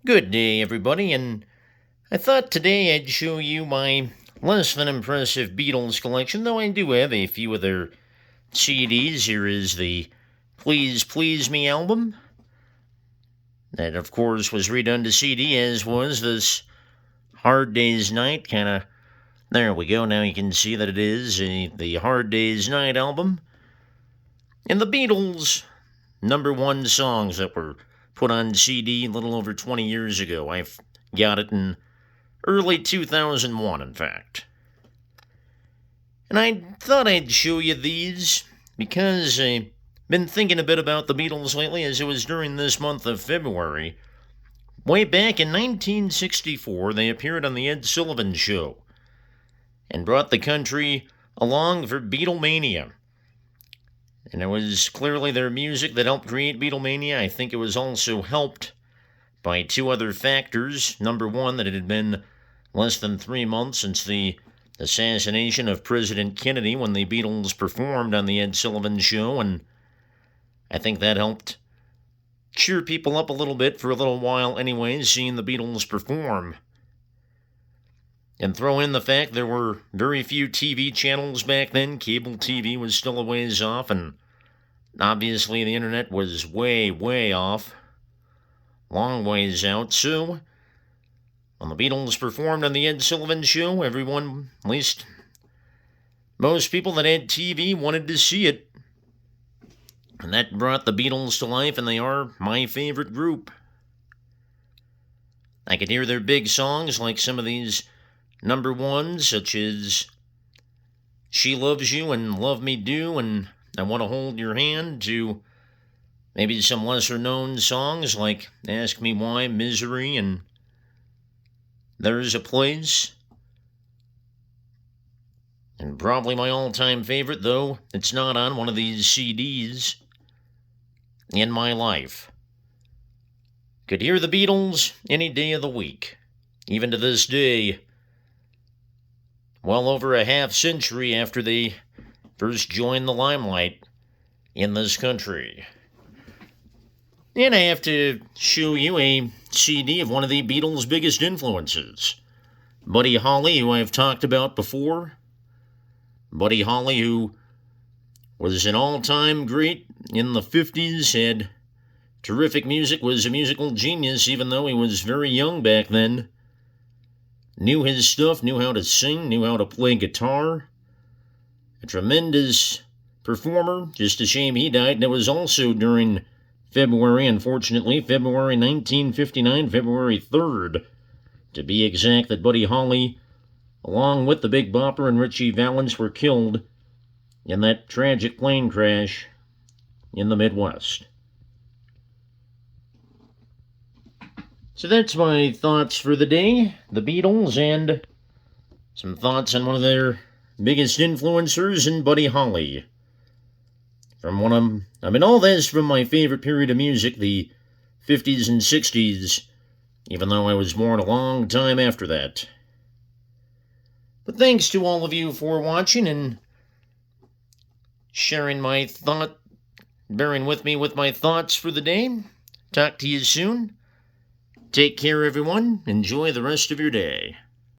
Good day, everybody, and I thought today I'd show you my less than impressive Beatles collection, though I do have a few of their CDs. Here is the Please Please Me album. That, of course, was redone to CD, as was this Hard Day's Night. There we go, now you can see that it is the Hard Day's Night album. And the Beatles' number one songs that were put on CD a little over 20 years ago. I've got it in early 2001, in fact. And I thought I'd show you these because I've been thinking a bit about the Beatles lately, as it was during this month of February. Way back in 1964, they appeared on The Ed Sullivan Show and brought the country along for Beatlemania. And it was clearly their music that helped create Beatlemania. I think it was also helped by two other factors. Number one, that it had been less than 3 months since the assassination of President Kennedy when the Beatles performed on The Ed Sullivan Show, and I think that helped cheer people up a little bit for a little while anyways, seeing the Beatles perform. And throw in the fact there were very few TV channels back then. Cable TV was still a ways off, and obviously the internet was way, way off. Long ways out. So, when the Beatles performed on The Ed Sullivan Show, everyone, at least most people that had TV, wanted to see it. And that brought the Beatles to life, and they are my favorite group. I could hear their big songs, like some of these number ones, such as She Loves You and Love Me Do and I Want to Hold Your Hand, to maybe some lesser known songs like Ask Me Why, Misery, and There's a Place. And probably my all-time favorite, though it's not on one of these CDs, In My Life. Could hear the Beatles any day of the week. Even to this day, well over a half century after they first joined the limelight in this country. And I have to show you a CD of one of the Beatles' biggest influences, Buddy Holly, who I've talked about before. Buddy Holly, who was an all-time great in the 50s, had terrific music, was a musical genius even though he was very young back then. Knew his stuff, knew how to sing, knew how to play guitar. A tremendous performer. Just a shame he died. And it was also during February, unfortunately, February 1959, February 3rd, to be exact, that Buddy Holly, along with the Big Bopper and Ritchie Valens, were killed in that tragic plane crash in the Midwest. So that's my thoughts for the day, the Beatles, and some thoughts on one of their biggest influencers in Buddy Holly. All this from my favorite period of music, the 50s and 60s, even though I was born a long time after that. But thanks to all of you for watching and sharing bearing with me with my thoughts for the day. Talk to you soon. Take care, everyone. Enjoy the rest of your day.